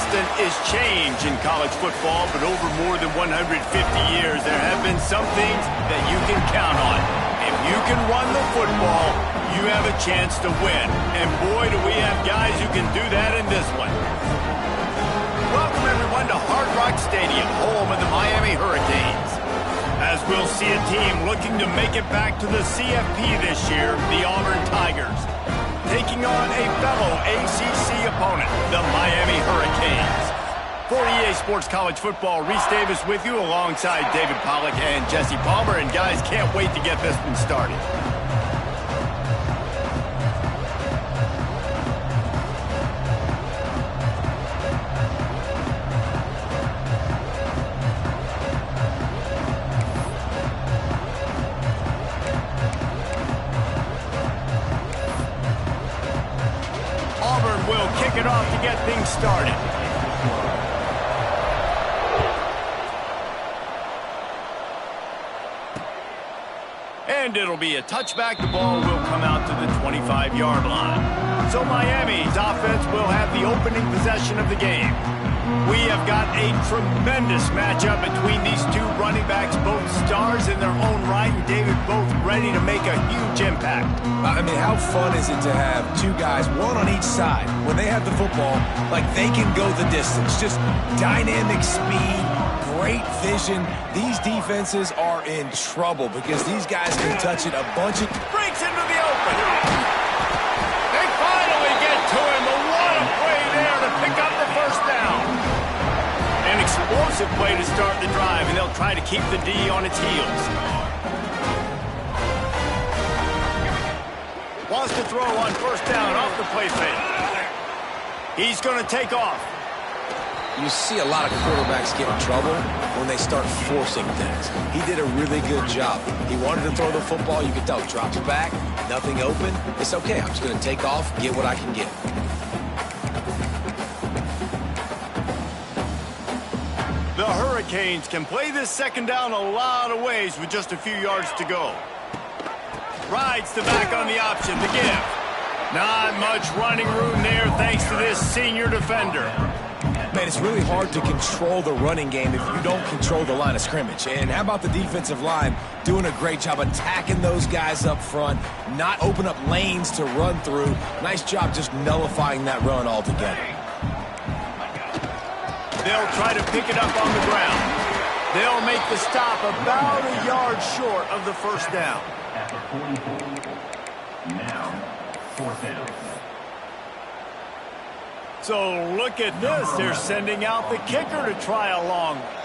constant is change in college football, but over more than 150 years, there have been some things that you can count on. If you can run the football, you have a chance to win. And boy, do we have guys who can do that in this one. Welcome, everyone, to Hard Rock Stadium, home of the Miami Hurricanes. As we'll see a team looking to make it back to the CFP this year, the Auburn Tigers, taking on a fellow ACC opponent, the Miami Hurricanes. For EA Sports College Football, Reese Davis with you alongside David Pollack and Jesse Palmer. And guys, can't wait to get this one started. Will kick it off to get things started. And it'll be a touchback. The ball will come out to the 25-yard line. So Miami's offense will have the opening possession of the game. We have got a tremendous matchup between these two running backs, both stars in their own right, and David, both ready to make a huge impact. I mean, how fun is it to have two guys, one on each side, when they have the football, like they can go the distance. Just dynamic speed, great vision. These defenses are in trouble because these guys can touch it a bunch of... Breaks into the open. They finally get to him. What a play there to pick up the first down. An explosive play to start the drive, and they'll try to keep the D on its heels. Wants to throw on first down off the play fake. He's going to take off. You see a lot of quarterbacks get in trouble when they start forcing things. He did a really good job. He wanted to throw the football. You could tell. Drops back, nothing open. It's okay. I'm just going to take off, get what I can get. The Hurricanes can play this second down a lot of ways with just a few yards to go. Rides the back on the option, the give. Not much running room there thanks to this senior defender. Man, it's really hard to control the running game if you don't control the line of scrimmage. And how about the defensive line doing a great job attacking those guys up front, not open up lanes to run through. Nice job just nullifying that run altogether. They'll try to pick it up on the ground. They'll make the stop about a yard short of the first down. At the 44, now fourth down. So look at this. They're sending out the kicker to try a long one.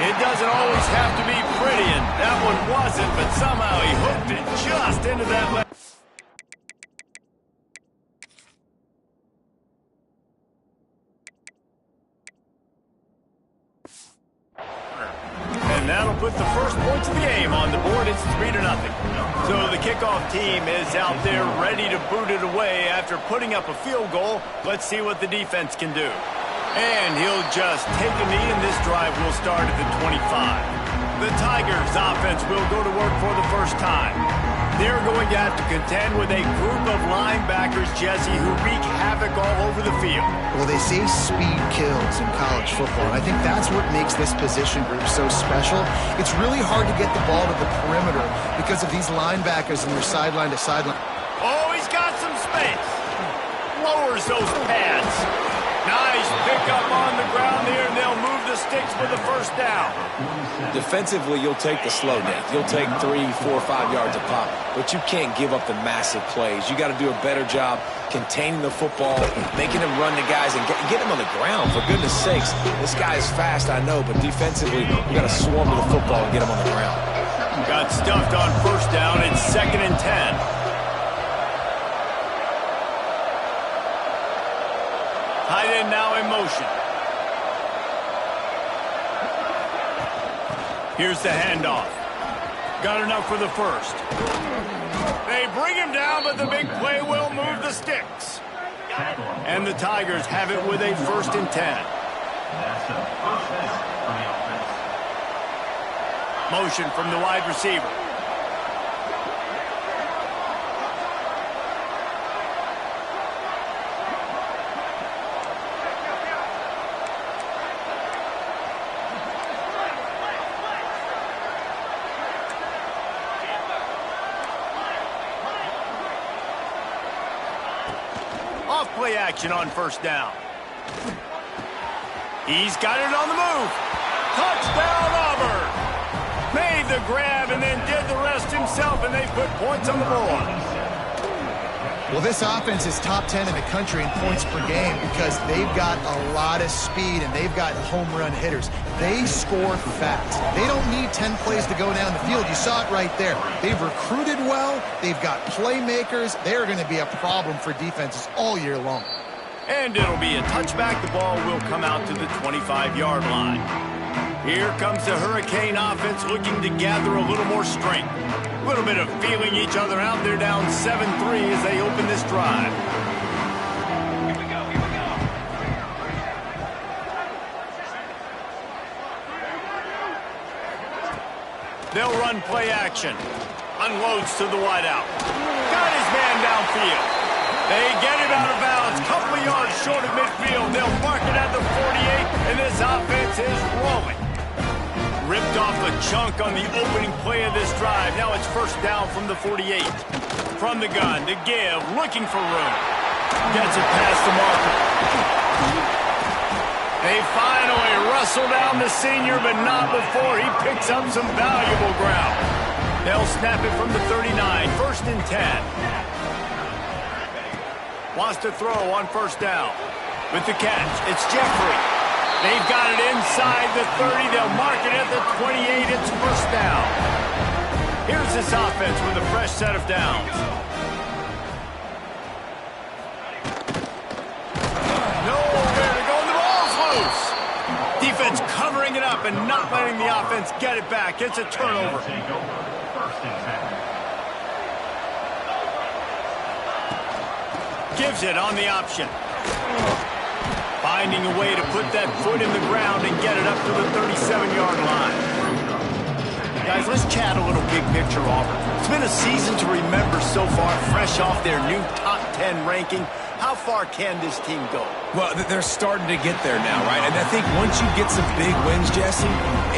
It doesn't always have to be pretty, and that one wasn't, but somehow he hooked it just into that left. And that'll put the first points of the game on the board. It's 3-0. So the kickoff team is out there ready to boot it away after putting up a field goal. Let's see what the defense can do. And he'll just take a knee, and this drive will start at the 25. The Tigers' offense will go to work for the first time. They're going to have to contend with a group of linebackers, Jesse, who wreak havoc all over the field. Well, they say speed kills in college football, and I think that's what makes this position group so special. It's really hard to get the ball to the perimeter because of these linebackers and their sideline to sideline. Oh, he's got some space. Lowers those pads. Nice pickup on the ground there, and they'll move the sticks for the first down. Defensively, you'll take the slow down. You'll take 3, 4, 5 yards a pop, but you can't give up the massive plays. You got to do a better job containing the football, making them run the guys, and get them on the ground, for goodness sakes. This guy is fast, I know, but defensively, you got to swarm to the football and get him on the ground. Got stuffed on first down. It's 2nd and 10. Tight end now in motion. Here's the handoff. Got enough for the first. They bring him down, but the big play will move the sticks. And the Tigers have it with a 1st and 10. That's a first for the offense. Motion from the wide receiver. off play action on first down. He's got it on the move. Touchdown, Auburn. Made the grab and then did the rest himself, and they put points on the board. Well, this offense is top 10 in the country in points per game because they've got a lot of speed and they've got home run hitters. They score fast. They don't need 10 plays to go down the field. You saw it right there. They've recruited well. They've got playmakers. They're going to be a problem for defenses all year long. And it'll be a touchback. The ball will come out to the 25-yard line. Here comes the Hurricane offense looking to gather a little more strength. A little bit of feeling each other out. They're down 7-3 as they open this drive. Here we go, here we go. They'll run play action. Unloads to the wideout. Got his man downfield. They get him out of bounds. Couple of yards short of midfield. They'll mark it at the 48, and this offense is rolling. Ripped off a chunk on the opening play of this drive. Now it's first down from the 48. From the gun to give, looking for room. Gets it past the marker. They finally wrestle down the senior, but not before he picks up some valuable ground. They'll snap it from the 39, first and 10. Wants to throw on first down. With the catch, it's Jeffrey. They've got it inside the 30. They'll mark it at the 28. It's first down. Here's this offense with a fresh set of downs. Nowhere to go, and the ball's loose. Defense covering it up and not letting the offense get it back. It's a turnover. Take over. First and 10. Gives it on the option. Finding a way to put that foot in the ground and get it up to the 37-yard line. Guys, let's chat a little big picture, Auburn. It's been a season to remember so far, fresh off their new top 10 ranking. How far can this team go? Well, they're starting to get there now, right? And I think once you get some big wins, Jesse,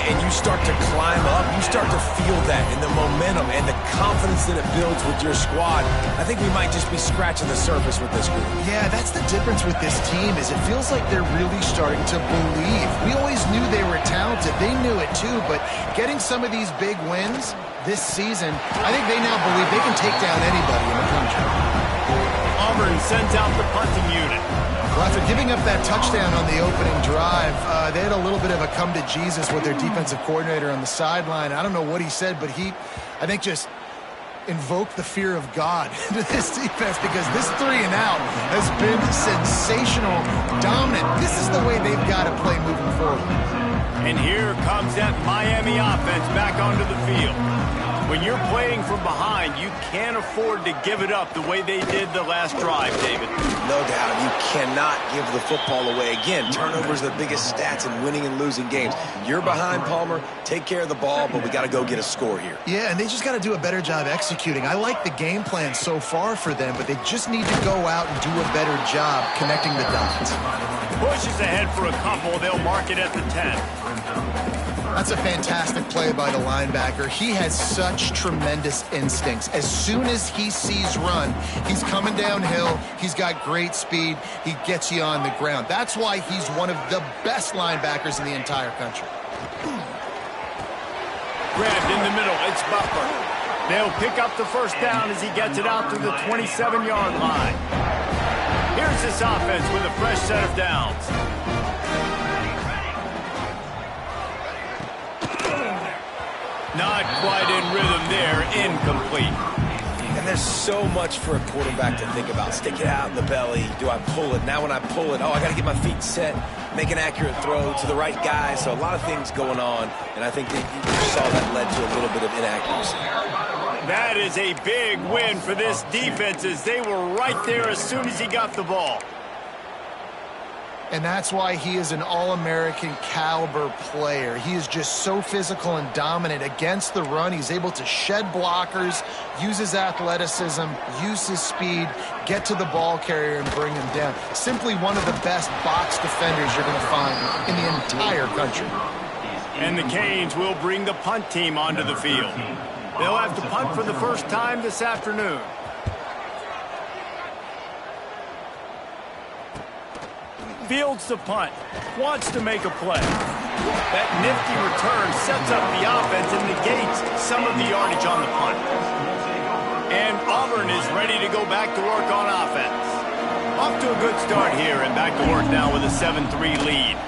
and you start to climb up, you start to feel that and the momentum and the confidence that it builds with your squad. I think we might just be scratching the surface with this group. Yeah, that's the difference with this team is it feels like they're really starting to believe. We always knew they were talented. They knew it too, but getting some of these big wins this season, I think they now believe they can take down anybody in the country. Auburn sends out the punting unit. Well, after giving up that touchdown on the opening drive, they had a little bit of a come to Jesus with their defensive coordinator on the sideline. I don't know what he said, but he, I think, just invoked the fear of God into this defense because this 3 and out has been sensational, dominant. This is the way they've got to play moving forward. And here comes that Miami offense back onto the field. When you're playing from behind, you can't afford to give it up the way they did the last drive, David. No doubt. You cannot give the football away. Again, turnovers are the biggest stats in winning and losing games. You're behind, Palmer. Take care of the ball, but we got to go get a score here. Yeah, and they just got to do a better job executing. I like the game plan so far for them, but they just need to go out and do a better job connecting the dots. Pushes ahead for a couple. They'll mark it at the 10. That's a fantastic play by the linebacker. He has such tremendous instincts. As soon as he sees run, he's coming downhill. He's got great speed. He gets you on the ground. That's why he's one of the best linebackers in the entire country. Grabbed in the middle. It's Butler. They'll pick up the first down as he gets it out to the 27-yard line. Here's this offense with a fresh set of downs. Not quite in rhythm there, incomplete. And there's so much for a quarterback to think about. Stick it out in the belly. Do I pull it? Now when I pull it, I got to get my feet set, make an accurate throw to the right guy. So a lot of things going on, and I think that you saw that led to a little bit of inaccuracy. That is a big win for this defense as they were right there as soon as he got the ball. And that's why he is an All-American caliber player. He is just so physical and dominant against the run. He's able to shed blockers, use his athleticism, use his speed, get to the ball carrier and bring him down. Simply one of the best box defenders you're going to find in the entire country. And the Canes will bring the punt team onto the field. They'll have to punt for the first time this afternoon. Fields the punt. Wants to make a play. That nifty return sets up the offense and negates some of the yardage on the punt. And Auburn is ready to go back to work on offense. Off to a good start here and back to work now with a 7-3 lead.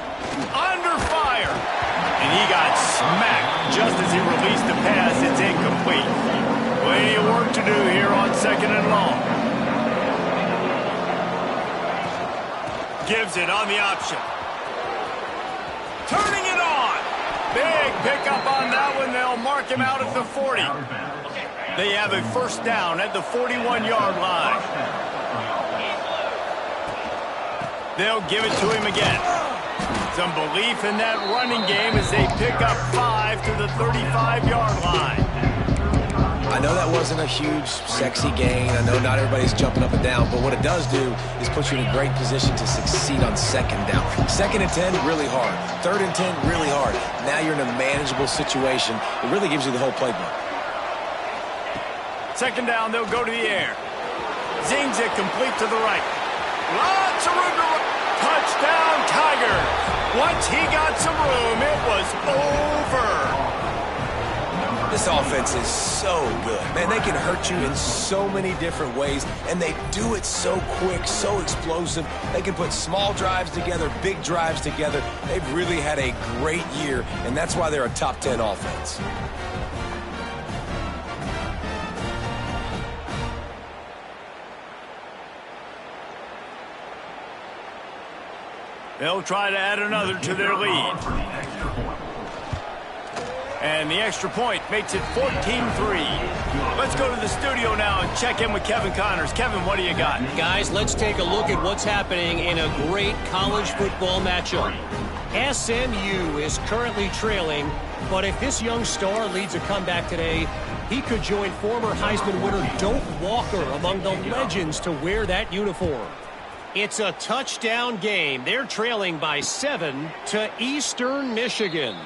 Under fire. And he got smacked just as he released the pass. It's incomplete. Plenty of work to do here on 2nd and long. Gives it on the option. Turning it on. Big pickup on that one. They'll mark him out at the 40. They have a first down at the 41-yard line. They'll give it to him again. Some belief in that running game as they pick up 5 to the 35-yard line. I know that wasn't a huge, sexy gain. I know not everybody's jumping up and down, but what it does do is put you in a great position to succeed on 2nd down. 2nd and 10, really hard. 3rd and 10, really hard. Now you're in a manageable situation. It really gives you the whole playbook. 2nd down, they'll go to the air. Zings it complete to the right. Lots of room to run. Touchdown, Tigers. Once he got some room, it was over. This offense is so good. Man, they can hurt you in so many different ways, and they do it so quick, so explosive. They can put small drives together, big drives together. They've really had a great year, and that's why they're a top 10 offense. They'll try to add another to their lead. And the extra point makes it 14-3. Let's go to the studio now and check in with Kevin Connors. Kevin, what do you got? Guys, let's take a look at what's happening in a great college football matchup. SMU is currently trailing, but if this young star leads a comeback today, he could join former Heisman winner Doak Walker among the legends to wear that uniform. It's a touchdown game. They're trailing by 7 to Eastern Michigan.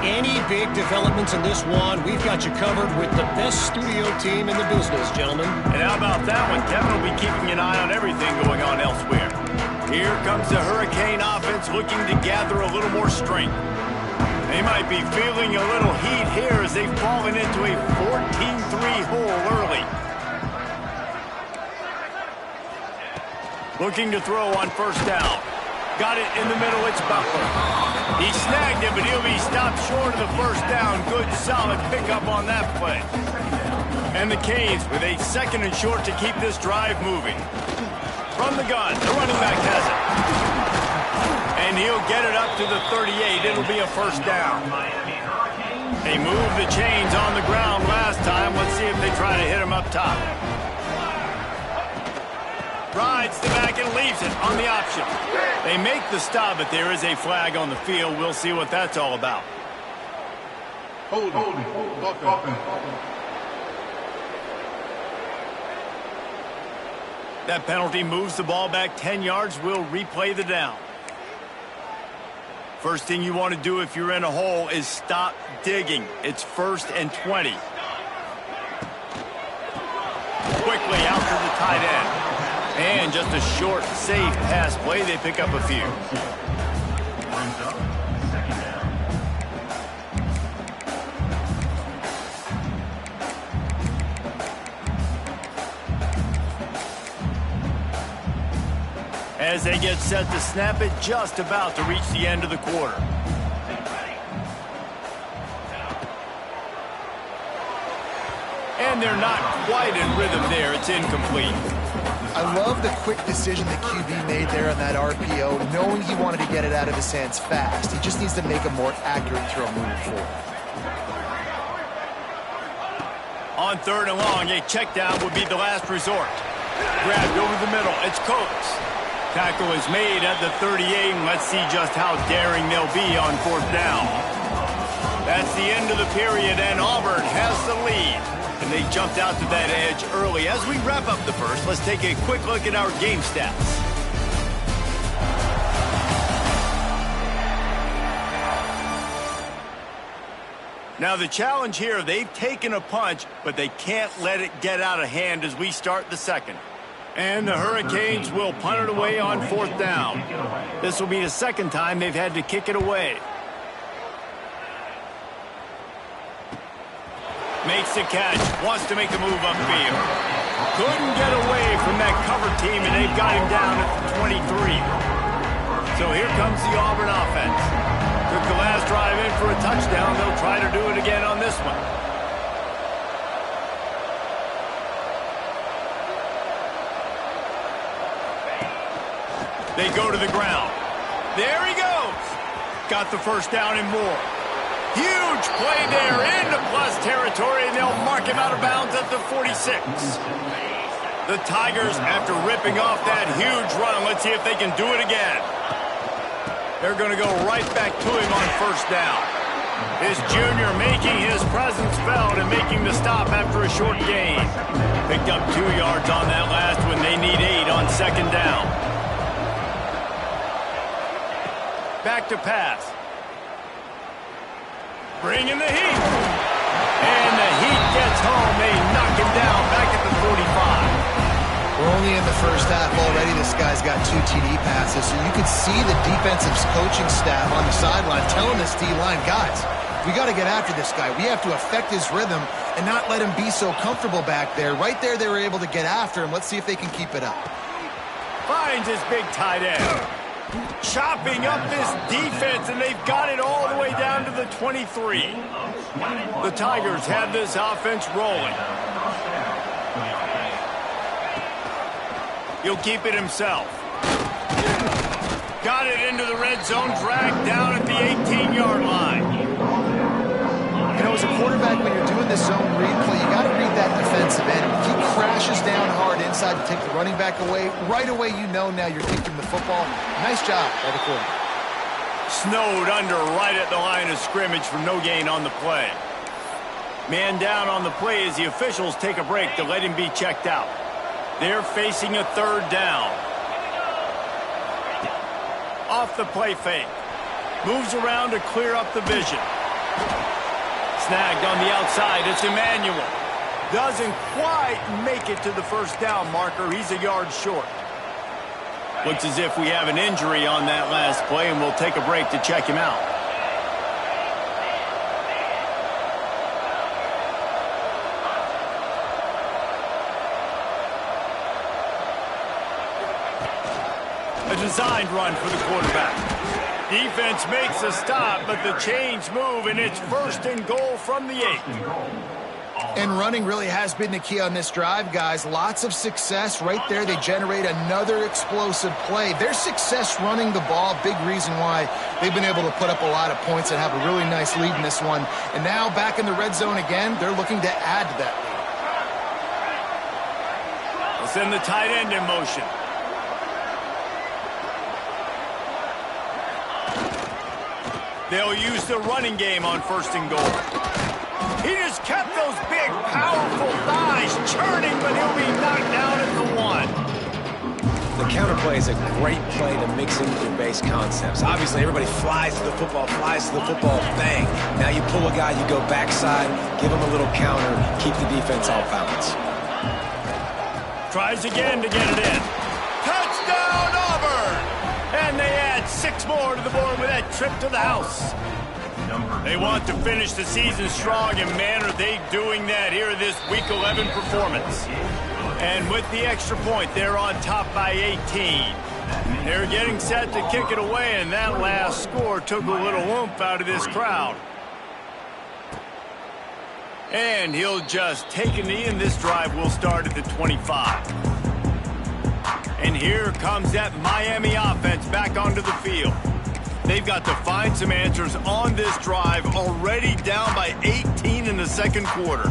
Any big developments in this one, we've got you covered with the best studio team in the business, gentlemen. And how about that one? Kevin will be keeping an eye on everything going on elsewhere. Here comes the Hurricane offense looking to gather a little more strength. They might be feeling a little heat here as they've fallen into a 14-3 hole early. Looking to throw on 1st down. Got it in the middle, it's Butler. He snagged it, but he'll be stopped short of the 1st down. Good, solid pickup on that play. And the Canes with a 2nd and short to keep this drive moving. From the gun, the running back has it. And he'll get it up to the 38. It'll be a 1st down. They moved the chains on the ground last time. Let's see if they try to hit him up top. Rides the back and leaves it on the option. They make the stop, but there is a flag on the field. We'll see what that's all about. Hold. That penalty moves the ball back 10 yards. We'll replay the down. First thing you want to do if you're in a hole is stop digging. It's 1st and 20. Quickly out to the tight end. And just a short, safe pass play. They pick up a few. As they get set to snap it, just about to reach the end of the quarter. And they're not quite in rhythm there. It's incomplete. I love the quick decision that QB made there on that RPO, knowing he wanted to get it out of his hands fast. He just needs to make a more accurate throw moving forward. On 3rd and long, a check down would be the last resort. Grabbed over the middle. It's Coates. Tackle is made at the 38, and let's see just how daring they'll be on 4th down. That's the end of the period, and Auburn has the lead. And they jumped out to that edge early. As we wrap up the first, let's take a quick look at our game stats. Now the challenge here, they've taken a punch, but they can't let it get out of hand as we start the 2nd. And the Hurricanes will punt it away on 4th down. This will be the second time they've had to kick it away. Makes the catch, wants to make the move upfield. Couldn't get away from that cover team, and they've got him down at the 23. So here comes the Auburn offense. Took the last drive in for a touchdown. They'll try to do it again on this one. They go to the ground. There he goes. Got the first down and more. Huge play there into plus territory, and they'll mark him out of bounds at the 46. The Tigers, after ripping off that huge run, let's see if they can do it again. They're going to go right back to him on 1st down. His junior making his presence felt and making the stop after a short gain. Picked up 2 yards on that last one. They need 8 on 2nd down. Back to pass. Bringing the heat. And the heat gets home. They knock him down back at the 45. We're only in the first half already. This guy's got 2 TD passes. So you could see the defensive coaching staff on the sideline telling this D-line, guys, we got to get after this guy. We have to affect his rhythm and not let him be so comfortable back there. Right there, they were able to get after him. Let's see if they can keep it up. Finds his big tight end. Chopping up this defense, and they've got it all the way down to the 23. The Tigers have this offense rolling. He'll keep it himself. Got it into the red zone, dragged down at the 18-yard line. You know, as a quarterback, when you're doing this zone read play, you got to read that defensive end. If he crashes down hard inside to take the running back away, right away you know now you're kicking the football. Nice job by the quarterback. Snowed under right at the line of scrimmage for no gain on the play. Man down on the play as the officials take a break to let him be checked out. They're facing a 3rd down. Off the play fake. Moves around to clear up the vision. Snagged on the outside. It's Emmanuel. Doesn't quite make it to the 1st down marker. He's a yard short. Looks as if we have an injury on that last play, and we'll take a break to check him out. A designed run for the quarterback. Defense makes a stop, but the chains move, and it's 1st and goal from the 8. And running really has been the key on this drive, guys. Lots of success right there. They generate another explosive play. Their success running the ball, big reason why they've been able to put up a lot of points and have a really nice lead in this one. And now back in the red zone again, they're looking to add to that lead. We'll send the tight end in motion. They'll use the running game on 1st and goal. He just kept those big, powerful thighs churning, but he'll be knocked down at the 1. The counter play is a great play to mix in your base concepts. Obviously, everybody flies to the football, bang. Now you pull a guy, you go backside, give him a little counter, keep the defense off balance. Tries again to get it in. Touchdown, Auburn! And they add 6 more to the board with that trip to the house. They want to finish the season strong, and man, are they doing that here in this Week 11 performance. And with the extra point, they're on top by 18. They're getting set to kick it away, and that last score took a little oomph out of this crowd. And he'll just take a knee, and this drive will start at the 25. And here comes that Miami offense back onto the field. They've got to find some answers on this drive, already down by 18 in the 2nd quarter.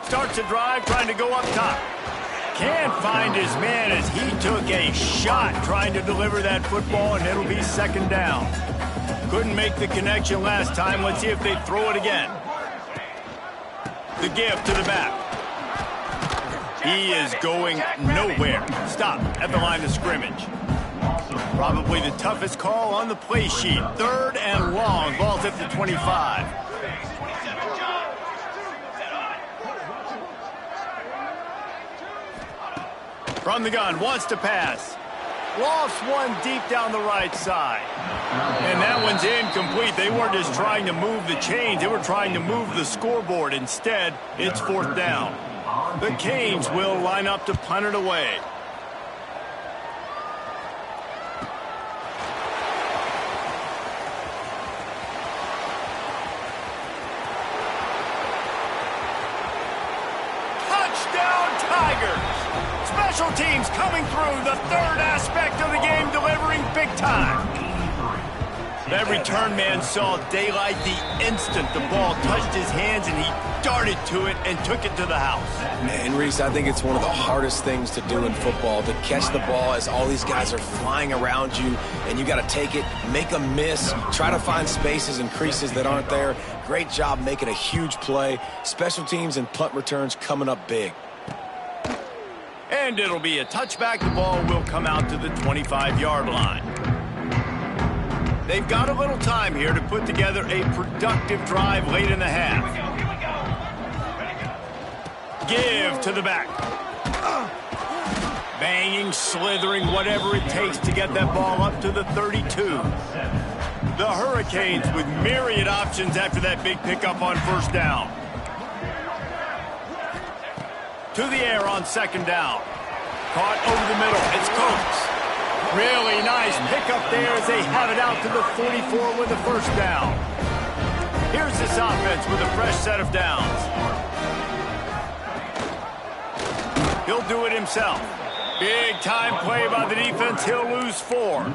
Starts a drive trying to go up top. Can't find his man as he took a shot trying to deliver that football, and it'll be 2nd down. Couldn't make the connection last time. Let's see if they throw it again. The give to the back. He is going nowhere. Stop at the line of scrimmage. Probably the toughest call on the play sheet. 3rd and long. Ball's at the 25. From the gun, wants to pass. Lofts one deep down the right side. And that one's incomplete. They weren't just trying to move the chains. They were trying to move the scoreboard. Instead, it's 4th down. The Canes will line up to punt it away. Touchdown, Tigers! Special teams coming through, the 3rd aspect of the game, delivering big time. That return man saw daylight the instant the ball touched his hands, and he darted to it and took it to the house. And Reese, I think it's one of the hardest things to do in football, to catch the ball as all these guys are flying around you, and you got to take it, make a miss, try to find spaces and creases that aren't there. Great job making a huge play. Special teams and punt returns coming up big. And it'll be a touchback. The ball will come out to the 25-yard line. They've got a little time here to put together a productive drive late in the half. Give to the back. Banging, slithering, whatever it takes to get that ball up to the 32. The Hurricanes with myriad options after that big pickup on 1st down. To the air on 2nd down. Caught over the middle. It's Coates. Really nice pickup there as they have it out to the 44 with the 1st down. Here's this offense with a fresh set of downs. He'll do it himself. Big time play by the defense. He'll lose 4.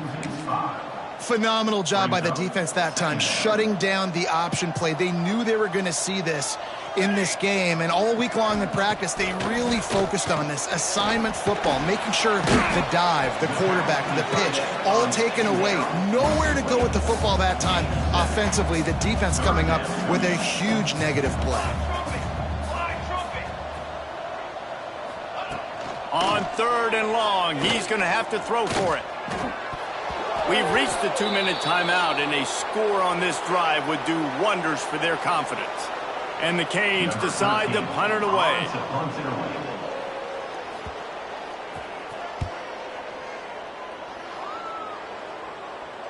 Phenomenal job by the defense that time, shutting down the option play. They knew they were going to see this in this game, and all week long in practice, they really focused on this assignment football, making sure the dive, the quarterback, the pitch, all taken away. Nowhere to go with the football that time offensively. The defense coming up with a huge negative play. On 3rd and long, he's going to have to throw for it. We've reached the 2-minute timeout, and a score on this drive would do wonders for their confidence. And the Canes decide to punt it away.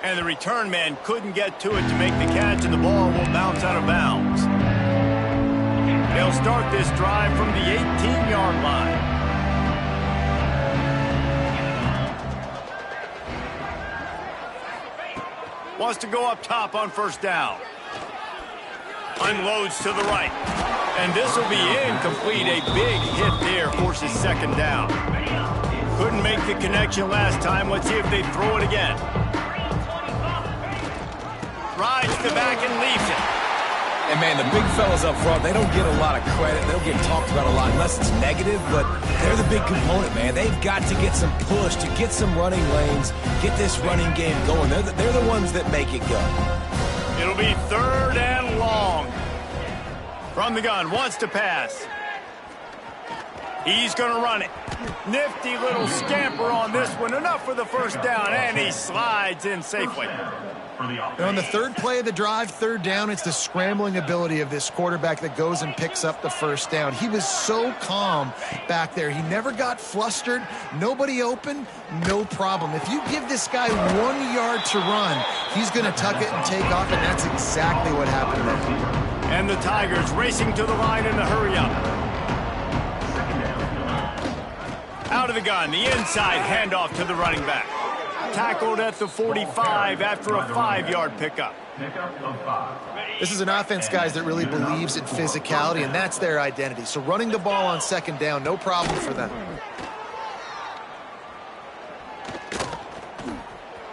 And the return man couldn't get to it to make the catch, and the ball will bounce out of bounds. They'll start this drive from the 18-yard line. Wants to go up top on 1st down. Unloads to the right. And this will be incomplete. A big hit there forces 2nd down. Couldn't make the connection last time. Let's see if they throw it again. Rides the back and leaves it. And, man, the big fellas up front, they don't get a lot of credit. They don't get talked about a lot unless it's negative, but they're the big component, man. They've got to get some push, to get some running lanes, get this running game going. They're the ones that make it go. It'll be 3rd and long. From the gun, wants to pass. He's going to run it. Nifty little scamper on this one. Enough for the 1st down, and he slides in safely. And on the 3rd play of the drive, 3rd down, it's the scrambling ability of this quarterback that goes and picks up the 1st down. He was so calm back there. He never got flustered. Nobody open, no problem. If you give this guy 1 yard to run, he's going to tuck it and take off, and that's exactly what happened there. And the Tigers racing to the line in a hurry up. Out of the gun, the inside handoff to the running back. Tackled at the 45 after a 5-yard pickup. This is an offense, guys, that really believes in physicality, and that's their identity. So running the ball on 2nd down, no problem for them.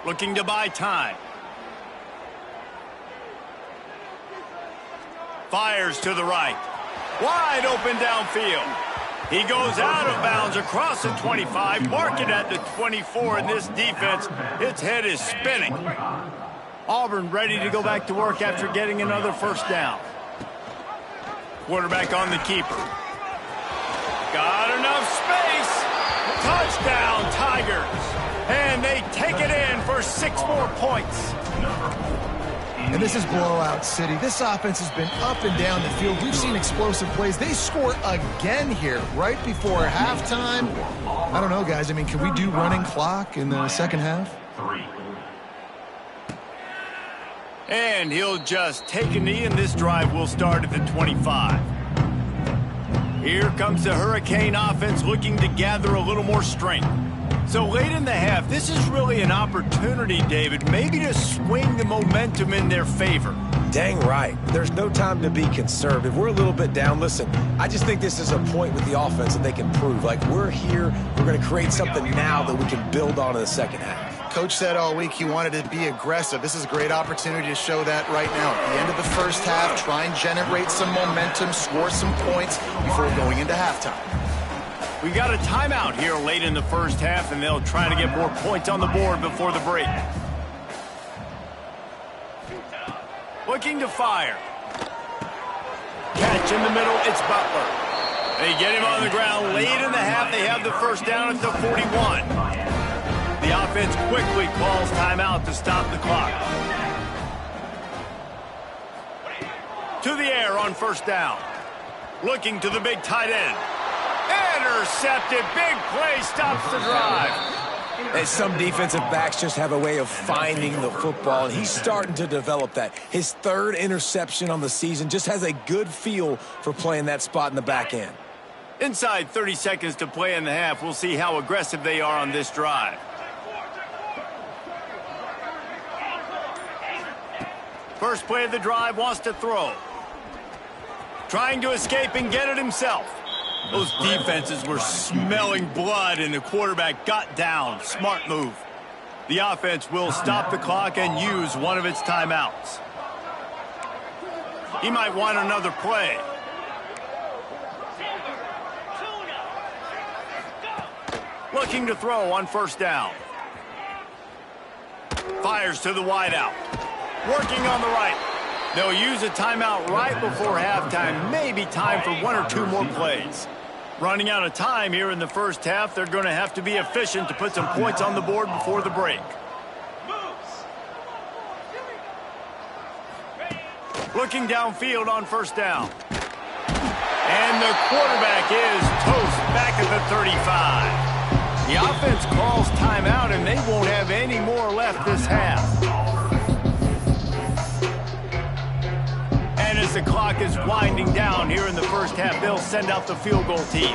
Looking to buy time. Fires to the right. Wide open downfield. He goes out of bounds across the 25, mark it at the 24, and this defense, its head is spinning. Auburn ready to go back to work after getting another 1st down. Quarterback on the keeper. Got enough space. Touchdown, Tigers. And they take it in for 6 more points. And this is blowout city. This offense has been up and down the field. We've seen explosive plays. They score again here right before halftime. I don't know, guys. I mean, can we do running clock in the second half? And he'll just take a knee, and this drive will start at the 25. Here comes the Hurricane offense looking to gather a little more strength. So late in the half, this is really an opportunity, David, maybe to swing the momentum in their favor. Dang right. There's no time to be conservative. We're a little bit down. Listen, I just think this is a point with the offense that they can prove. Like, we're here. We're going to create something now that we can build on in the second half. Coach said all week he wanted to be aggressive. This is a great opportunity to show that right now. At the end of the first half, try and generate some momentum, score some points before going into halftime. We got a timeout here late in the first half, and they'll try to get more points on the board before the break. Looking to fire. Catch in the middle, it's Butler. They get him on the ground late in the half. They have the first down at the 41. The offense quickly calls timeout to stop the clock. To the air on first down. Looking to the big tight end. Intercepted. Big play stops the drive. And some defensive backs just have a way of finding the football, and he's starting to develop that. His 3rd interception on the season, just has a good feel for playing that spot in the back end. Inside 30 seconds to play in the half. We'll see how aggressive they are on this drive. First play of the drive, wants to throw. Trying to escape and get it himself. Those defenses were smelling blood, and the quarterback got down. Smart move. The offense will stop the clock and use one of its timeouts. He might want another play. Looking to throw on first down. Fires to the wideout. Working on the right. They'll use a timeout right before halftime. Maybe time for 1 or 2 more plays. Running out of time here in the first half. They're going to have to be efficient to put some points on the board before the break. Looking downfield on first down. And the quarterback is toast back at the 35. The offense calls timeout, and they won't have any more left this half. And as the clock is winding down here in the first half, they'll send out the field goal team.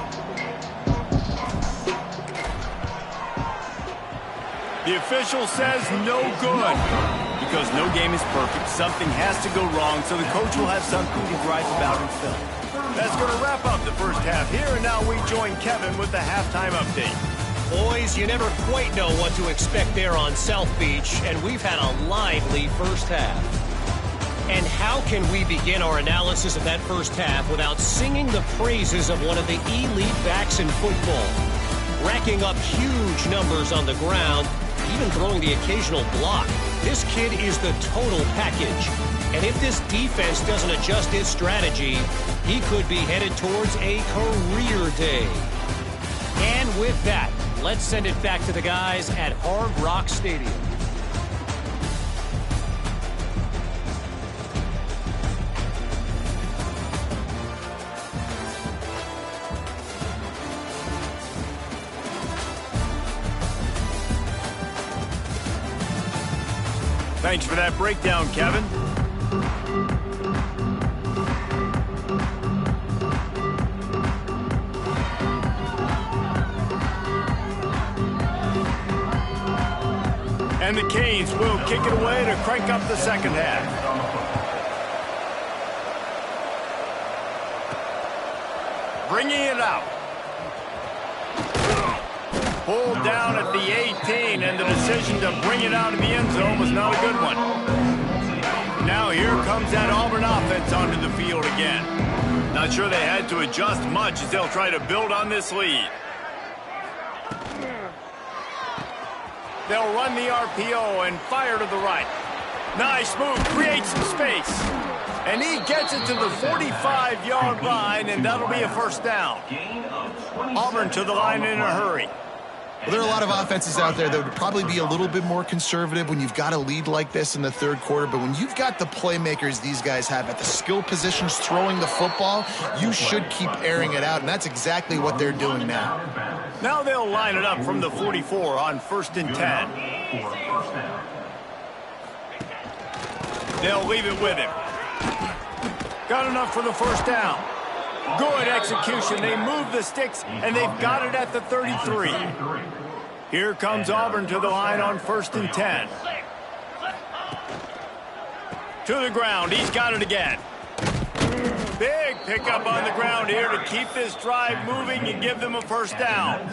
The official says no good. Because no game is perfect, something has to go wrong, so the coach will have something to gripe about in film. That's going to wrap up the first half here, and now we join Kevin with the halftime update. Boys, you never quite know what to expect there on South Beach, and we've had a lively first half. And how can we begin our analysis of that first half without singing the praises of one of the elite backs in football? Racking up huge numbers on the ground, even throwing the occasional block. This kid is the total package. And if this defense doesn't adjust its strategy, he could be headed towards a career day. And with that, let's send it back to the guys at Hard Rock Stadium. Thanks for that breakdown, Kevin. And the Canes will kick it away to crank up the second half. Bringing it out. Pulled down at the 18, and the decision to bring it out of the end zone was not a good one. Now here comes that Auburn offense onto the field again. Not sure they had to adjust much as they'll try to build on this lead. They'll run the RPO and fire to the right. Nice move, creates some space. And he gets it to the 45-yard line, and that'll be a first down. Auburn to the line in a hurry. Well, there are a lot of offenses out there that would probably be a little bit more conservative when you've got a lead like this in the third quarter. But when you've got the playmakers these guys have at the skill positions throwing the football, you should keep airing it out. And that's exactly what they're doing now. Now they'll line it up from the 44 on 1st and 10. They'll leave it with him. Got enough for the first down. Good execution. They move the sticks, and they've got it at the 33. Here comes Auburn to the line on 1st and 10. To the ground. He's got it again. Big pickup on the ground here to keep this drive moving and give them a first down.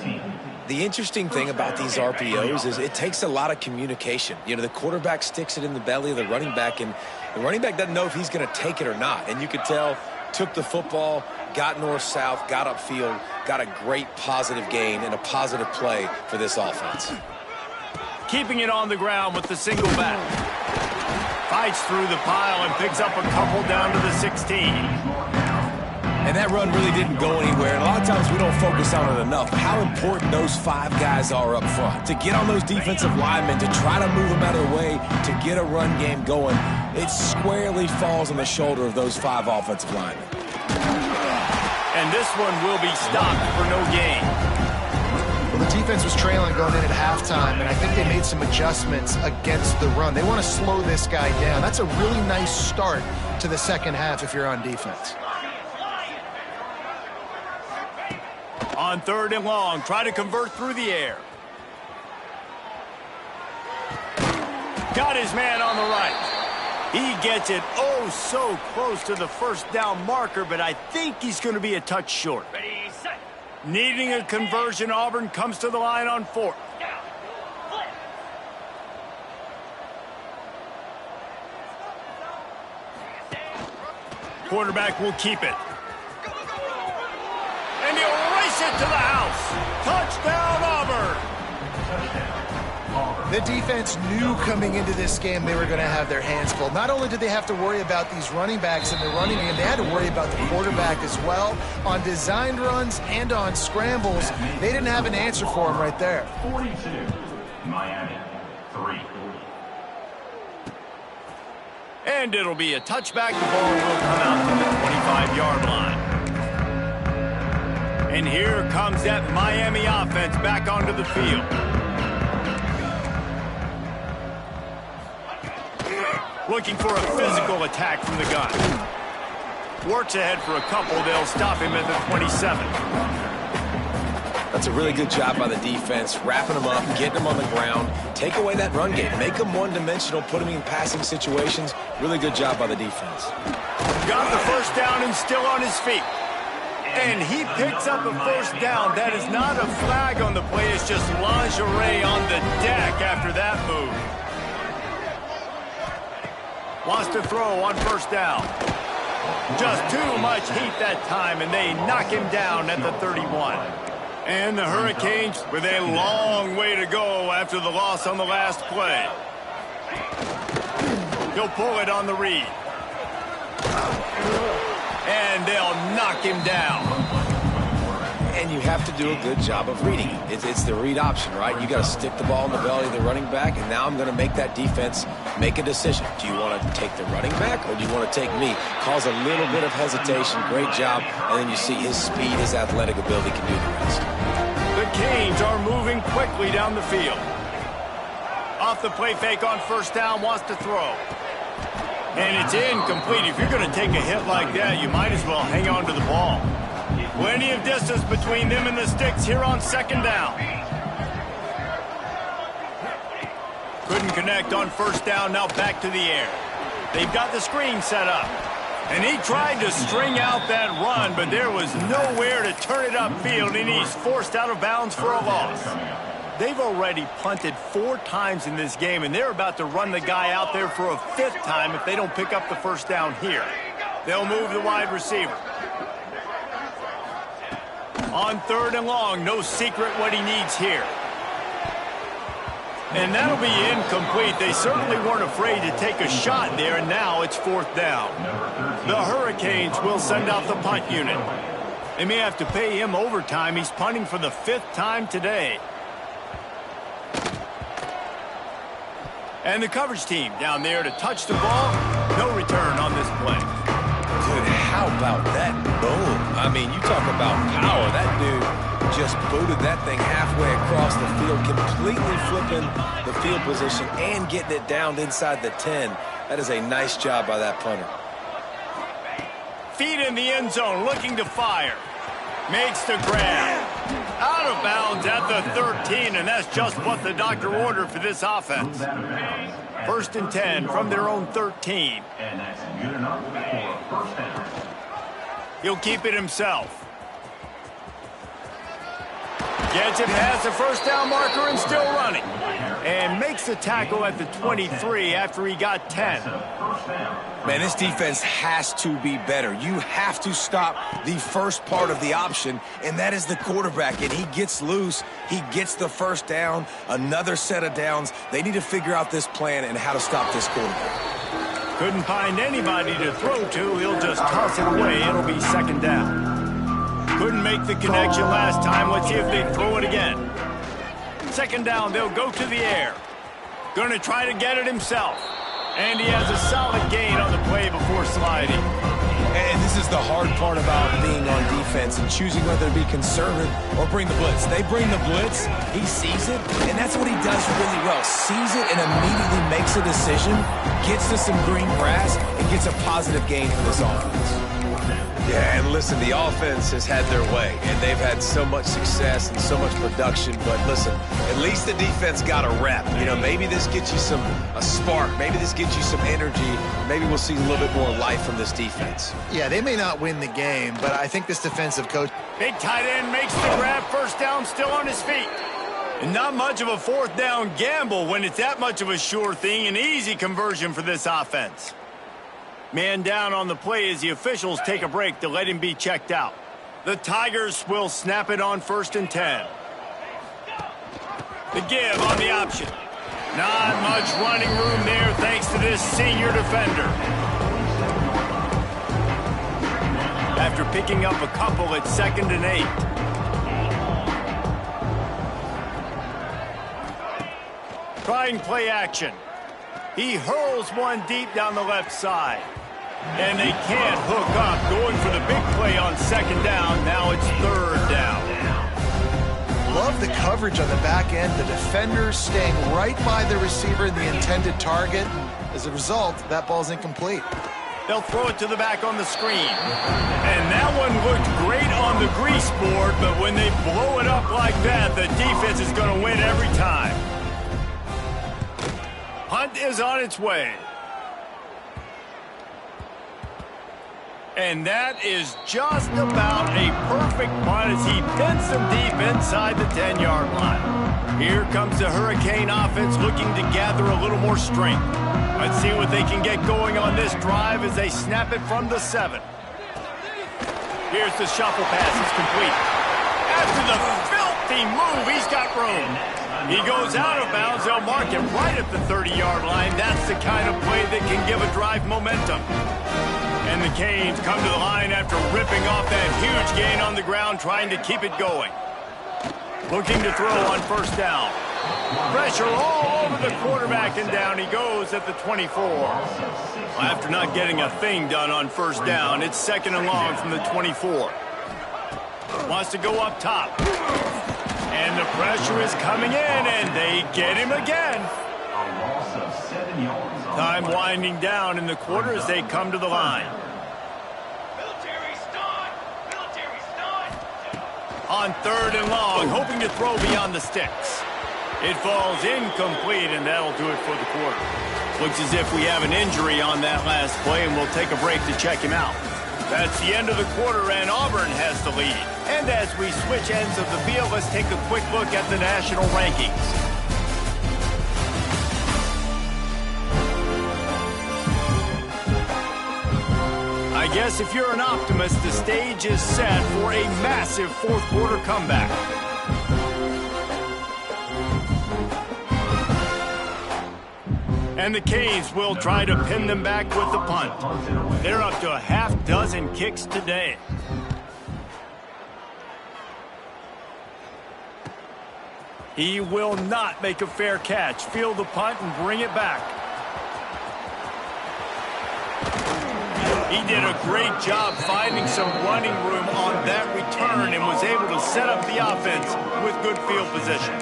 The interesting thing about these RPOs is it takes a lot of communication. You know, the quarterback sticks it in the belly of the running back, and the running back doesn't know if he's going to take it or not. And you could tell, took the football, got north-south, got upfield, got a great positive gain and a positive play for this offense. Keeping it on the ground with the single back. Fights through the pile and picks up a couple down to the 16. And that run really didn't go anywhere. And a lot of times we don't focus on it enough. How important those 5 guys are up front. To get on those defensive linemen, to try to move them out of the way, to get a run game going, it squarely falls on the shoulder of those 5 offensive linemen. And this one will be stopped for no gain. Well, the defense was trailing going in at halftime, and I think they made some adjustments against the run. They want to slow this guy down. That's a really nice start to the second half if you're on defense. On 3rd and long, try to convert through the air. Got his man on the right. He gets it oh so close to the first down marker, but I think he's going to be a touch short. Needing a conversion, Auburn comes to the line on 4th. Quarterback will keep it. And he'll race it to the house. Touchdown, Auburn. The defense knew coming into this game they were going to have their hands full. Not only did they have to worry about these running backs in the running game, they had to worry about the quarterback as well. On designed runs and on scrambles, they didn't have an answer for him right there. 42, Miami, 3. And it'll be a touchback. The ball will come out to the 25-yard line. And here comes that Miami offense back onto the field. Looking for a physical attack from the gun. Works ahead for a couple. They'll stop him at the 27. That's a really good job by the defense, wrapping them up, getting them on the ground, take away that run game, make them one-dimensional, put them in passing situations. Really good job by the defense. Got the first down and still on his feet. And he picks up a first down. That is not a flag on the play. It's just lingerie on the deck after that move. Wants to throw on first down. Just too much heat that time, and they knock him down at the 31. And the Hurricanes with a long way to go after the loss on the last play. He'll pull it on the read. And they'll knock him down. And you have to do a good job of reading it. It's the read option, right? You got to stick the ball in the belly of the running back, and now I'm going to make that defense make a decision. Do you want to take the running back, or do you want to take me? Cause a little bit of hesitation. Great job. And then you see his speed, his athletic ability can do the rest. The Canes are moving quickly down the field. Off the play fake on first down, wants to throw. And it's incomplete. If you're going to take a hit like that, you might as well hang on to the ball. Plenty of distance between them and the sticks here on second down. Couldn't connect on first down, now back to the air. They've got the screen set up. And he tried to string out that run, but there was nowhere to turn it upfield, and he's forced out of bounds for a loss. They've already punted 4 times in this game, and they're about to run the guy out there for a 5th time if they don't pick up the first down here. They'll move the wide receiver. On 3rd and long, no secret what he needs here. And that'll be incomplete. They certainly weren't afraid to take a shot there, and now it's 4th down. The Hurricanes will send out the punt unit. They may have to pay him overtime. He's punting for the 5th time today. And the coverage team down there to touch the ball. No return on this play. Dude, how about that boom? I mean, you talk about power. That dude just booted that thing halfway across the field, completely flipping the field position and getting it down inside the 10. That is a nice job by that punter. Feet in the end zone, looking to fire. Makes the grab. Out of bounds at the 13, and that's just what the doctor ordered for this offense. 1st and 10 from their own 13. And that's good enough for first down. He'll keep it himself. Gets it past the first down marker and still running. And makes the tackle at the 23 after he got 10. Man, this defense has to be better. You have to stop the first part of the option, and that is the quarterback. And he gets loose. He gets the first down, another set of downs. They need to figure out this plan and how to stop this quarterback. Couldn't find anybody to throw to. He'll just toss it away. It'll be 2nd down. Couldn't make the connection last time. Let's see if they throw it again. 2nd down, they'll go to the air. Gonna try to get it himself. And he has a solid gain on the play before sliding. And this is the hard part about being on defense and choosing whether to be conservative or bring the blitz. They bring the blitz, he sees it, and that's what he does really well. Sees it and immediately makes a decision, gets to some green grass, and gets a positive gain for this offense. Yeah, and listen, the offense has had their way, and they've had so much success and so much production. But listen, at least the defense got a rep. You know, maybe this gets you a spark. Maybe this gets you some energy. Maybe we'll see a little bit more life from this defense. Yeah, they may not win the game, but I think this defensive coach... Big tight end makes the grab. 1st down, still on his feet. And not much of a 4th down gamble when it's that much of a sure thing. An easy conversion for this offense. Man down on the play as the officials take a break to let him be checked out. The Tigers will snap it on 1st and 10. The give on the option. Not much running room there thanks to this senior defender. After picking up a couple at 2nd and 8. Trying play action. He hurls one deep down the left side. And they can't hook up. Going for the big play on 2nd down. Now it's 3rd down. Love the coverage on the back end. The defenders staying right by the receiver in the intended target. As a result, that ball's incomplete. They'll throw it to the back on the screen. And that one looked great on the grease board, but when they blow it up like that, the defense is going to win every time. Punt is on its way. And that is just about a perfect punt as he pins them deep inside the 10-yard line. Here comes the Hurricane offense looking to gather a little more strength. Let's see what they can get going on this drive as they snap it from the 7. Here's the shuffle pass. It's complete. After the filthy move, he's got room. He goes out of bounds. They'll mark him right at the 30-yard line. That's the kind of play that can give a drive momentum. And the Canes come to the line after ripping off that huge gain on the ground, trying to keep it going. Looking to throw on 1st down. Pressure all over the quarterback, and down he goes at the 24. After not getting a thing done on 1st down, it's 2nd and long from the 24. Wants to go up top. And the pressure is coming in, and they get him again. Time winding down in the quarter as they come to the line. On 3rd and long, hoping to throw beyond the sticks. It falls incomplete, and that'll do it for the quarter. Looks as if we have an injury on that last play, and we'll take a break to check him out. That's the end of the quarter, and Auburn has the lead. And as we switch ends of the field, let's take a quick look at the national rankings. I guess if you're an optimist, the stage is set for a massive 4th quarter comeback. And the Canes will try to pin them back with the punt. They're up to a half-dozen kicks today. He will not make a fair catch. Field the punt and bring it back. He did a great job finding some running room on that return and was able to set up the offense with good field position.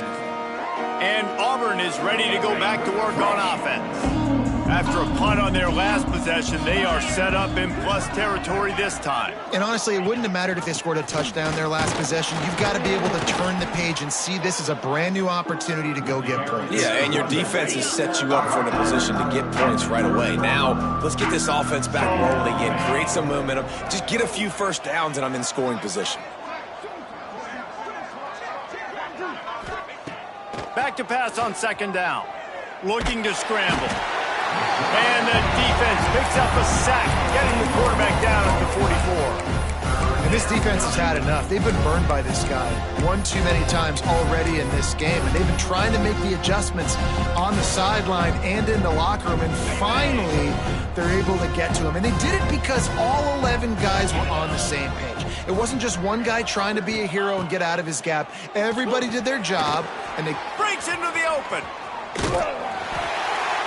And Auburn is ready to go back to work on offense. After a punt on their last possession, they are set up in plus territory this time. And honestly, it wouldn't have mattered if they scored a touchdown their last possession. You've got to be able to turn the page and see this as a brand new opportunity to go get points. Yeah, and your defense has set you up for a position to get points right away. Now, let's get this offense back rolling again, create some momentum, just get a few first downs, and I'm in scoring position. Back to pass on second down. Looking to scramble. And the defense picks up a sack, getting the quarterback down at the 44. And this defense has had enough. They've been burned by this guy one too many times already in this game. And they've been trying to make the adjustments on the sideline and in the locker room. And finally, they're able to get to him. And they did it because all 11 guys were on the same page. It wasn't just one guy trying to be a hero and get out of his gap. Everybody did their job, and they breaks into the open.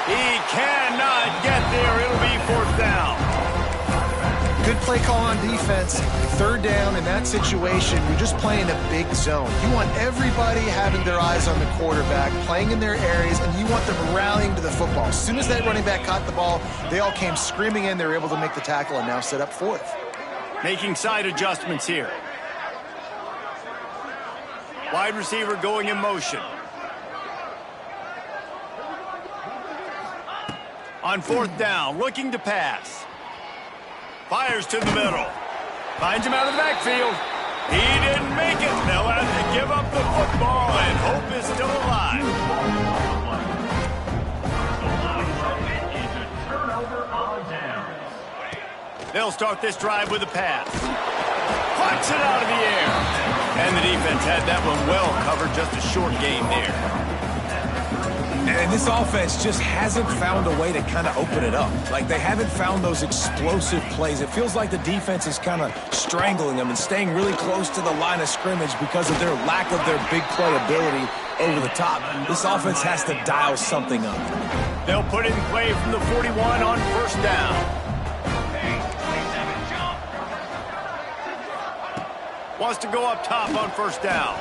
He cannot get there. It'll be fourth down. Good play call on defense. Third down in that situation, you're just playing a big zone. You want everybody having their eyes on the quarterback, playing in their areas, and you want them rallying to the football. As soon as that running back caught the ball, they all came screaming in. They were able to make the tackle and now set up fourth. Making side adjustments here. Wide receiver going in motion. On fourth down, looking to pass. Fires to the middle. Finds him out of the backfield. He didn't make it. They'll have to give up the football, and hope is still alive. They'll start this drive with a pass. Plucks it out of the air. And the defense had that one well covered. Just a short gain there. And this offense just hasn't found a way to kind of open it up. Like, they haven't found those explosive plays. It feels like the defense is kind of strangling them and staying really close to the line of scrimmage because of their lack of their big play ability over the top. This offense has to dial something up. They'll put it in play from the 41 on first down. Wants to go up top on first down.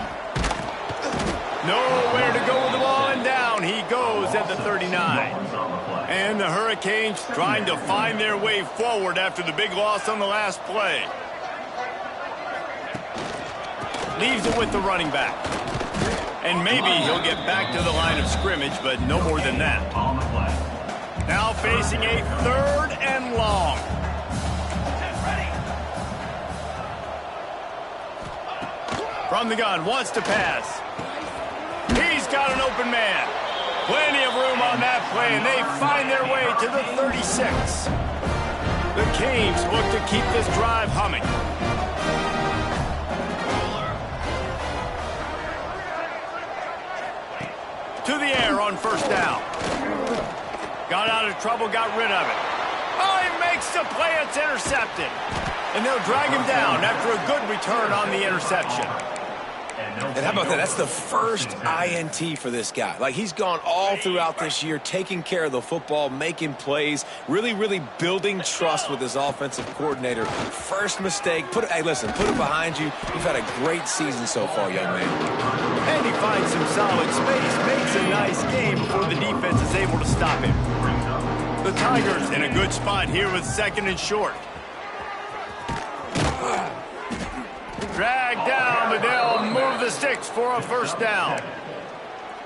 Nowhere to go with the ball, and down he goes at the 39. And the Hurricanes trying to find their way forward after the big loss on the last play. Leaves it with the running back. And maybe he'll get back to the line of scrimmage, but no more than that. Now facing a third and long. From the gun, wants to pass. He's got an open man. Plenty of room on that play, and they find their way to the 36. The Canes look to keep this drive humming. To the air on first down. Got out of trouble, got rid of it. Oh, he makes the play, it's intercepted. And they'll drag him down after a good return on the interception. And how about that? That's the first INT for this guy. Like, he's gone all throughout this year, taking care of the football, making plays, really, really building trust with his offensive coordinator. First mistake. Hey, listen, put it behind you. You've had a great season so far, young man. And he finds some solid space, makes a nice game before the defense is able to stop him. The Tigers in a good spot here with second and short. Dragged down, but they'll move the sticks for a first down.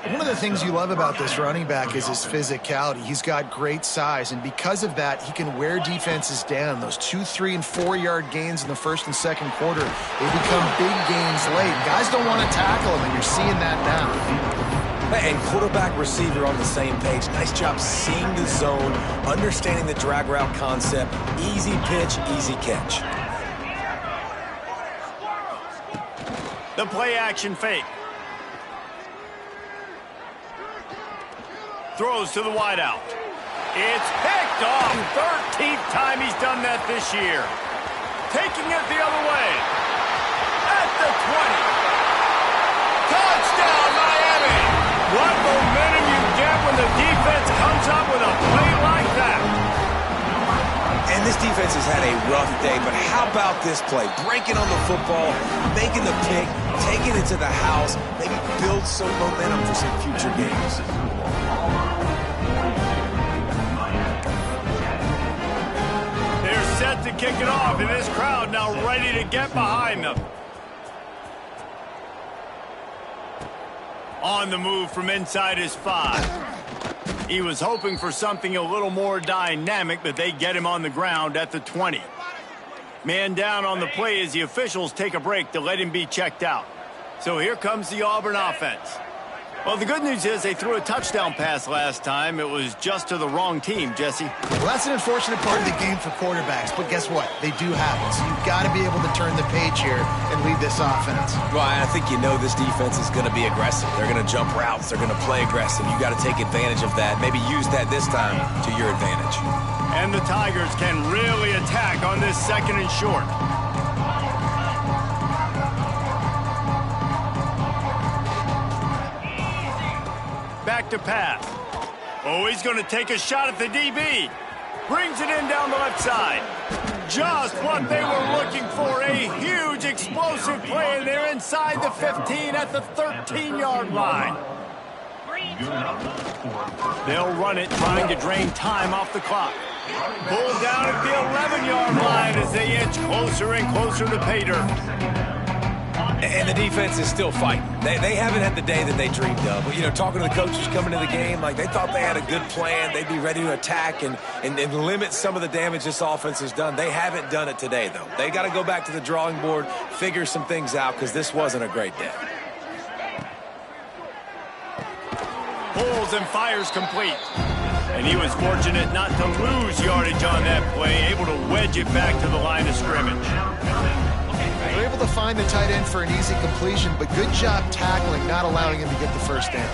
One of the things you love about this running back is his physicality. He's got great size, and because of that, he can wear defenses down. Those 2-, 3-, and 4-yard gains in the first and second quarter, they become big gains late. Guys don't want to tackle him, and you're seeing that now. And quarterback receiver on the same page. Nice job seeing the zone, understanding the drag route concept. Easy pitch, easy catch. The play action fake. Throws to the wideout. It's picked off. 13th time he's done that this year. Taking it the other way. At the 20. Touchdown, Miami. What momentum you get when the defense comes up with a play like that. And this defense has had a rough day, but how about this play? Breaking on the football, making the pick, taking it to the house, maybe build some momentum for some future games. They're set to kick it off, and this crowd now ready to get behind them. On the move from inside his 5. He was hoping for something a little more dynamic, but they get him on the ground at the 20. Man down on the play as the officials take a break to let him be checked out. So here comes the Auburn offense. Well, the good news is they threw a touchdown pass last time. It was just to the wrong team, Jesse. Well, that's an unfortunate part of the game for quarterbacks, but guess what? They do happen, so you've got to be able to turn the page here and lead this offense. Well, I think you know this defense is going to be aggressive. They're going to jump routes. They're going to play aggressive. You've got to take advantage of that. Maybe use that this time to your advantage. And the Tigers can really attack on this 2nd and short. Back to pass. Oh, he's going to take a shot at the DB. Brings it in down the left side. Just what they were looking for. A huge explosive play, and they're inside the 15 at the 13-yard line. They'll run it, trying to drain time off the clock. Pulled down at the 11-yard line as they inch closer and closer to pay dirt. And the defense is still fighting. They haven't had the day that they dreamed of. But, you know, talking to the coaches coming to the game, like they thought they had a good plan. They'd be ready to attack and limit some of the damage this offense has done. They haven't done it today, though. They got to go back to the drawing board, figure some things out, because this wasn't a great day. Pulls and fires complete. And he was fortunate not to lose yardage on that play, able to wedge it back to the line of scrimmage. They were able to find the tight end for an easy completion, but good job tackling, not allowing him to get the first down.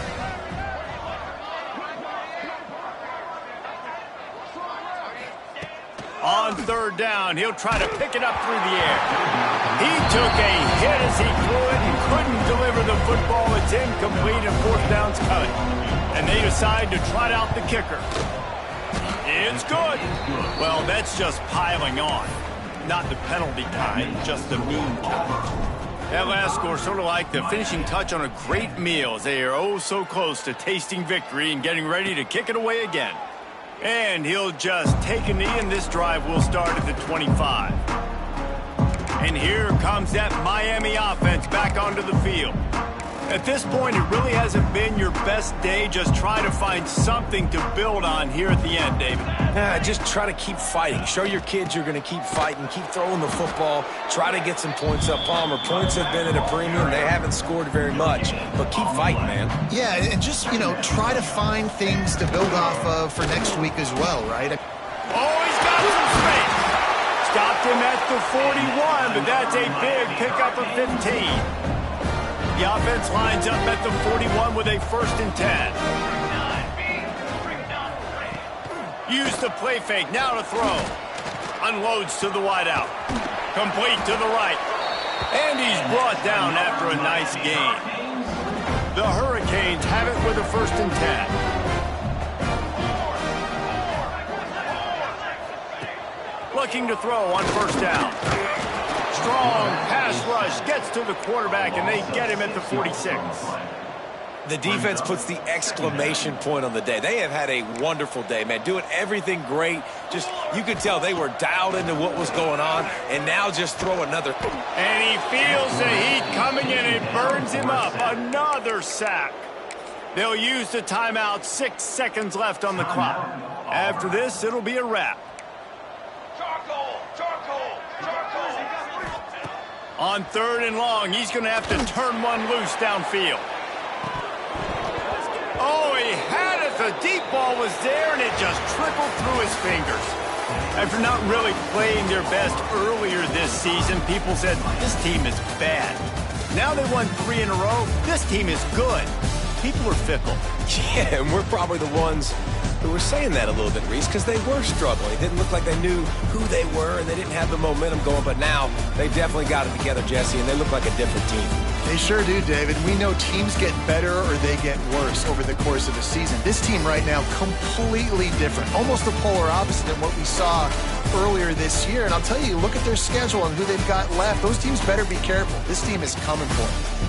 On 3rd down, he'll try to pick it up through the air. He took a hit as he threw it and couldn't deliver the football. It's incomplete and 4th down's cut. And they decide to trot out the kicker. It's good. Well, that's just piling on. Not the penalty kind, just the mean kind. That last score sort of like the finishing touch on a great meal as they are oh so close to tasting victory and getting ready to kick it away again. And he'll just take a knee, and this drive will start at the 25. And here comes that Miami offense back onto the field. At this point, it really hasn't been your best day. Just try to find something to build on here at the end, David. Just try to keep fighting. Show your kids you're going to keep fighting. Keep throwing the football. Try to get some points up. Palmer, points have been at a premium. They haven't scored very much, but keep fighting, man. Yeah, and just, you know, try to find things to build off of for next week as well, right? Oh, he's got some space. Stopped him at the 41, but that's a big pickup of 15. The offense lines up at the 41 with a 1st and 10. Use the play fake, now to throw. Unloads to the wideout. Complete to the right. And he's brought down after a nice gain. The Hurricanes have it with a 1st and 10. Looking to throw on 1st down. Strong pass rush gets to the quarterback, and they get him at the 46. The defense puts the exclamation point on the day. They have had a wonderful day, man. Doing everything great. Just, you could tell they were dialed into what was going on, and now just throw another. And he feels the heat coming in. It burns him up. Another sack. They'll use the timeout. 6 seconds left on the clock. After this, it'll be a wrap. On 3rd and long, he's going to have to turn one loose downfield. Oh, he had it. The deep ball was there, and it just trickled through his fingers. After not really playing their best earlier this season, people said, this team is bad. Now they won 3 in a row. This team is good. People are fickle. Yeah, and we're probably the ones who were saying that a little bit, Reese, because they were struggling. It didn't look like they knew who they were, and they didn't have the momentum going. But now they definitely got it together, Jesse, and they look like a different team. They sure do, David. We know teams get better or they get worse over the course of a season. This team right now, completely different. Almost the polar opposite than what we saw earlier this year. And I'll tell you, look at their schedule and who they've got left. Those teams better be careful. This team is coming for them.